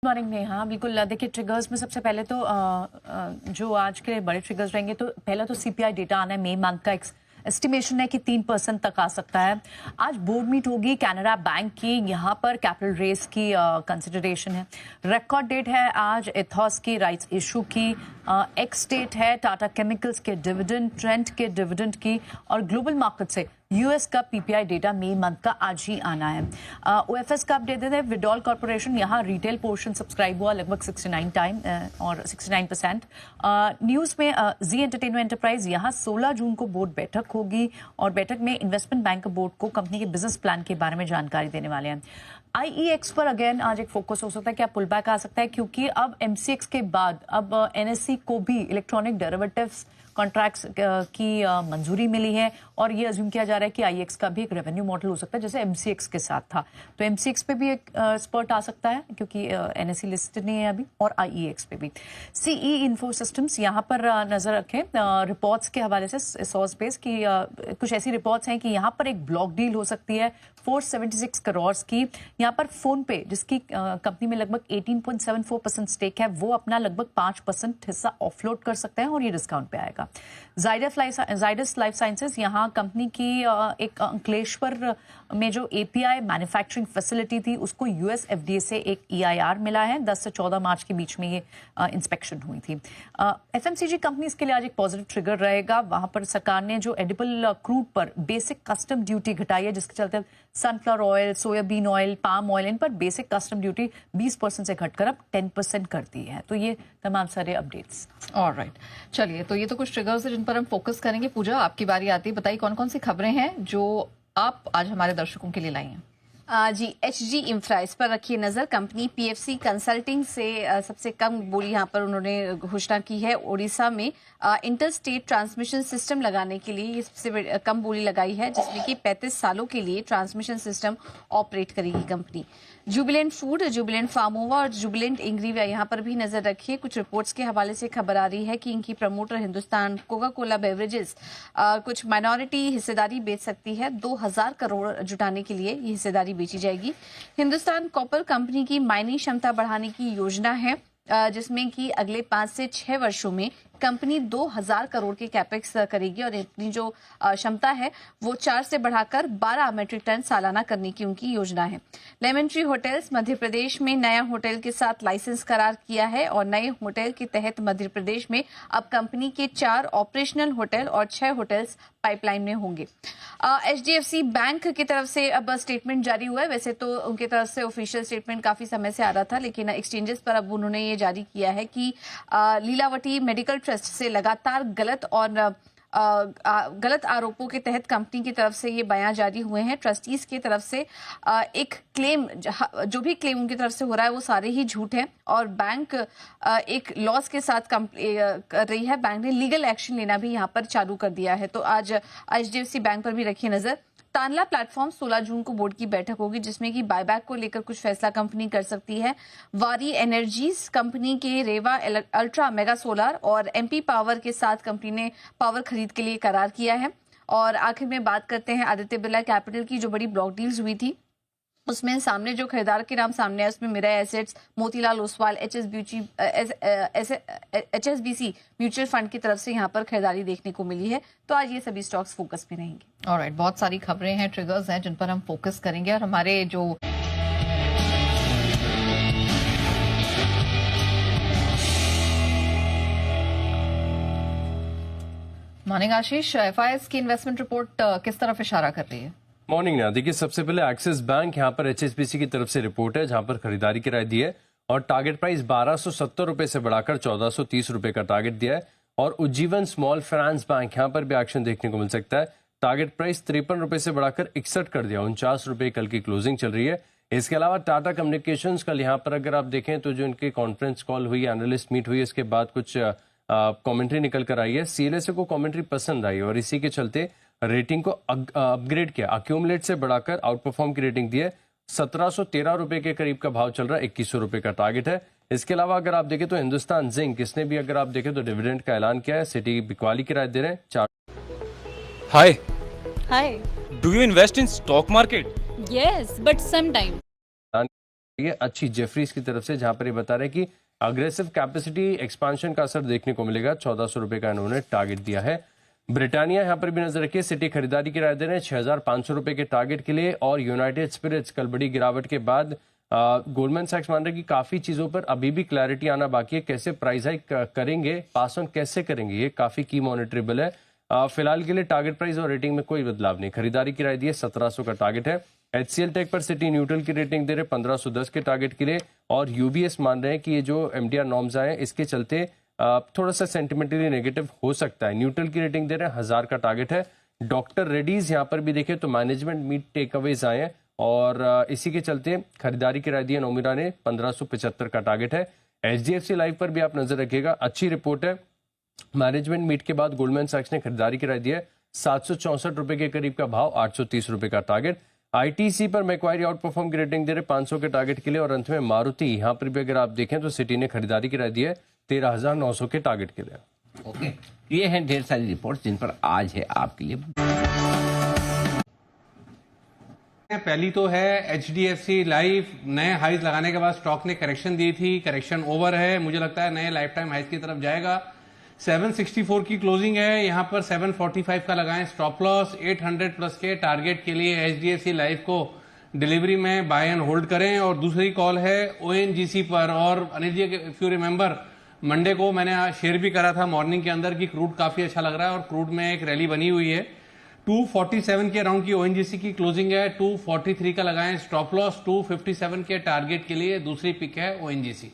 Morning Neha, बिल्कुल देखिए triggers में सबसे पहले तो जो आज के बड़े ट्रिगर्स रहेंगे तो पहला तो सीपीआई डेटा आना है मई मंथ का। एस्टिमेशन है कि 3% तक आ सकता है। आज बोर्ड मीट होगी कैनरा बैंक की, यहाँ पर कैपिटल रेस की कंसिडरेशन है। रिकॉर्ड डेट है आज एथॉस की राइट्स इशू की। एक्स डेट है टाटा केमिकल्स के डिविडेंड, ट्रेंट के डिविडेंड की, और ग्लोबल मार्केट से यूएस का पीपीआई डेटा मई मंथ का आज ही आना है। ओएफएस का अपडेट देते हैं। विड्रॉल कॉर्पोरेशन, यहाँ रिटेल पोर्शन सब्सक्राइब हुआ लगभग 69 टाइम और 69%। न्यूज में जी एंटरटेनमेंट एंटरप्राइज, यहाँ 16 जून को बोर्ड बैठक होगी और बैठक में इन्वेस्टमेंट बैंक बोर्ड को कंपनी के बिजनेस प्लान के बारे में जानकारी देने वाले हैं। आईईएक्स पर अगेन आज एक फोकस हो सकता है, क्या पुल बैक आ सकता है, क्योंकि अब एमसीएक्स के बाद अब एनएससी को भी इलेक्ट्रॉनिक डेरिवेटिव्स कॉन्ट्रैक्ट्स की मंजूरी मिली है और ये अज्यूम किया जा रहा है कि आईएक्स का भी एक रेवेन्यू मॉडल हो सकता है जैसे एमसीएक्स के साथ था। तो एमसीएक्स पे भी एक स्पर्ट आ सकता है क्योंकि एनएससी लिस्टेड नहीं है अभी, और आईईएक्स पे भी। सीई इन्फो सिस्टम्स, यहाँ पर नजर रखें रिपोर्ट्स के हवाले से सोर्स बेस की कुछ ऐसी रिपोर्ट्स हैं कि यहाँ पर एक ब्लॉक डील हो सकती है 476 करोड़ की। यहाँ पर फोन पे जिसकी कंपनी में लगभग 18.74% स्टेक है, वो अपना लगभग 5% हिस्सा ऑफलोड कर सकते हैं और ये डिस्काउंट पे आएगा। जाइडस लाइफ साइंसेज, यहाँ कंपनी की एक अंकलेश्वर में जो एपीआई मैन्युफैक्चरिंग फैसिलिटी थी उसको यूएस एफडीए से एक ईआईआर मिला है। 10 से 14 मार्च के बीच में ये इंस्पेक्शन हुई थी। एफएमसीजी कंपनीज के लिए आज एक पॉजिटिव ट्रिगर रहेगा। वहां पर सरकार ने जो एडिबल क्रूड पर बेसिक कस्टम ड्यूटी घटाई है, जिसके चलते sunflower oil, soybean oil, palm oil, इन पर बेसिक कस्टम ड्यूटी 20% से घटकर अब 10% कर दी है। तो ये तमाम सारे अपडेट्स। ऑलराइट, चलिए, तो ये तो कुछ ट्रिगर्स है जिन पर हम फोकस करेंगे। पूजा, आपकी बारी आती है, बताइए कौन कौन सी खबरें हैं जो आप आज हमारे दर्शकों के लिए लाई हैं। जी, एचजी इंफ्रा, इस पर रखिए नजर। कंपनी पीएफसी कंसल्टिंग से सबसे कम बोली यहाँ पर उन्होंने घोषणा की है। ओडिशा में इंटर स्टेट ट्रांसमिशन सिस्टम लगाने के लिए ये सबसे कम बोली लगाई है, जिसमें कि 35 सालों के लिए ट्रांसमिशन सिस्टम ऑपरेट करेगी कंपनी। जुबिलेंट फूड, जुबिलेंट फार्मोवा और जुबिलेंट इंग्रीविया, यहाँ पर भी नजर रखिए। कुछ रिपोर्ट्स के हवाले से खबर आ रही है कि इनकी promoter Hindustan Coca Cola beverages कुछ माइनॉरिटी हिस्सेदारी बेच सकती है। 2000 करोड़ जुटाने के लिए ये हिस्सेदारी बेची जाएगी। हिंदुस्तान कॉपर कंपनी की माइनिंग क्षमता बढ़ाने की योजना है, जिसमें कि अगले 5 से 6 वर्षों में कंपनी 2000 करोड़ के कैपेक्स करेगी और अपनी जो क्षमता है वो 4 से बढ़ाकर 12 मेट्रिक टन सालाना करने की उनकी योजना है। Lemon tree hotels Madhya Pradesh में नया होटल के साथ लाइसेंस करार किया है और नए होटल के तहत मध्य प्रदेश में अब कंपनी के 4 ऑपरेशनल होटल और 6 होटल्स पाइपलाइन में होंगे। एचडीएफसी बैंक की तरफ से अब स्टेटमेंट जारी हुआ है। वैसे तो उनकी तरफ से ऑफिशियल स्टेटमेंट काफी समय से आ रहा था, लेकिन एक्सचेंजेस पर अब उन्होंने ये जारी किया है कि लीलावती मेडिकल ट्रस्ट से लगातार गलत आरोपों के तहत कंपनी की तरफ से ये बयान जारी हुए हैं। ट्रस्टीज की तरफ से एक क्लेम, जो भी क्लेम उनकी तरफ से हो रहा है वो सारे ही झूठ हैं और बैंक एक लॉस के साथ कर रही है। बैंक ने लीगल एक्शन लेना भी यहाँ पर चालू कर दिया है। तो आज एचडीएफसी बैंक पर भी रखिए नजर। तानला प्लेटफॉर्म, 16 जून को बोर्ड की बैठक होगी जिसमें कि बायबैक को लेकर कुछ फैसला कंपनी कर सकती है। वारी एनर्जीज कंपनी के रेवा अल्ट्रा मेगा सोलर और एमपी पावर के साथ कंपनी ने पावर खरीद के लिए करार किया है। और आखिर में बात करते हैं आदित्य बिरला कैपिटल की, जो बड़ी ब्लॉक डील्स हुई थी उसमें सामने जो खरीदार के नाम सामने है उसमें Mirae assets, Motilal Oswal, HSBC mutual fund की तरफ से यहाँ पर खरीदारी देखने को मिली है। तो आज ये सभी स्टॉक्स फोकस में रहेंगे। ऑलराइट, बहुत सारी खबरें हैं, ट्रिगर्स हैं जिन पर हम फोकस करेंगे और हमारे जो मॉर्निंग आशीष, एफआईएस की इन्वेस्टमेंट रिपोर्ट किस तरफ इशारा कर रही है? मॉर्निंग ना, देखिए सबसे पहले एक्सिस बैंक यहाँ पर एचएसबीसी की तरफ से रिपोर्ट है जहां पर खरीदारी की राय दी है और टारगेट प्राइस 1270 रुपए से बढ़ाकर 1430 रुपए का टारगेट दिया है। और उज्जीवन स्मॉल फाइनेंस बैंक यहाँ पर भी एक्शन देखने को मिल सकता है। टारगेट प्राइस 53 रुपए से बढ़ाकर 61 कर दिया, 49 रुपए कल की क्लोजिंग चल रही है। इसके अलावा टाटा कम्युनिकेशंस कल यहाँ पर अगर आप देखें तो जो इनकी कॉन्फ्रेंस कॉल हुई, एनालिस्ट मीट हुई, इसके बाद कुछ कमेंट्री निकल कर आई है। सीएलएसए को कमेंट्री पसंद आई और इसी के चलते रेटिंग को अपग्रेड किया, अक्यूमुलेट से बढ़ाकर आउट परफॉर्म की रेटिंग दी है। 1713 रुपए के करीब का भाव चल रहा है, 2100 रुपए का टारगेट है। इसके अलावा अगर आप देखें तो हिंदुस्तान जिंक, इसने भी अगर आप देखें तो डिविडेंड का ऐलान किया है। सिटी बिकवाली की राय दे रहे हैं 4। Hi, do you invest in stock market? Yes, but sometime. ये अच्छी जेफरीज की तरफ से, जहां पर ये बता रहे हैं कि अग्रेसिव कैपेसिटी एक्सपांशन का असर देखने को मिलेगा। 1400 रुपए का इन्होंने टारगेट दिया है। ब्रिटानिया यहां पर भी नजर रखिए, सिटी खरीदारी की राय दे रहे हैं 6500 रुपए के टारगेट के लिए। और यूनाइटेड स्पिरिट्स कल बड़ी गिरावट के बाद गोल्डमैन सैक्स मान रहे हैं कि काफी चीजों पर अभी भी क्लैरिटी आना बाकी है। कैसे प्राइस हाइक करेंगे, पास ऑन कैसे करेंगे, ये काफी की मॉनिटरेबल है। फिलहाल के लिए टारगेट प्राइस और रेटिंग में कोई बदलाव नहीं। खरीदारी की राय दी है, 1700 का टारगेट है। HCL टेक पर सिटी न्यूट्रल की रेटिंग दे रहे 1510 के टारगेट के लिए। और UBS मान रहे हैं कि ये जो MDR नॉर्म्स आए इसके चलते थोड़ा सा सेंटिमेंटली नेगेटिव हो सकता है। न्यूट्रल की रेटिंग दे रहे हैं, 1000 का टारगेट है। डॉक्टर रेड्डीज यहाँ पर भी देखें तो मैनेजमेंट मीट टेक अवेज आए हैं और इसी के चलते खरीदारी की राय दी है नोमिरा ने, 1575 का टारगेट है। HDFC लाइफ पर भी आप नजर रखिएगा, अच्छी रिपोर्ट है। मैनेजमेंट मीट के बाद गोल्डमैन सैक्स ने खरीदारी की राय दी है, 764 रुपए के करीब का भाव, 830 रुपए का टारगेट। ITC पर मैक्वायरी आउट परफॉर्म की रेटिंग दे रहे 500 के टारगेट के लिए। और अंत में मारुति, यहाँ पर भी अगर आप देखें तो सिटी ने खरीदारी की राय दी है 13900 के टारगेट के लिए। ओके, ये हैं ढेर सारी रिपोर्ट्स जिन पर आज है आपके लिए। पहली तो है HDFC लाइफ, नए हाइज लगाने के बाद स्टॉक ने करेक्शन दी थी, करेक्शन ओवर है, मुझे लगता है नए लाइफ टाइम हाइज की तरफ जाएगा। 764 की क्लोजिंग है, यहां पर 745 का लगाएं स्टॉप लॉस। 800 प्लस के टारगेट के लिए HDFC लाइफ को डिलीवरी में बाय एंड होल्ड करें। और दूसरी कॉल है ONGC पर। और Anil ji, if you remember, Monday को मैंने शेयर भी करा था मॉर्निंग के अंदर कि क्रूड काफी अच्छा लग रहा है और क्रूड में एक रैली बनी हुई है। 247 के अराउंड की ONGC की क्लोजिंग है, 243 का लगाएं स्टॉप लॉस। 257 के टारगेट के लिए दूसरी पिक है ONGC।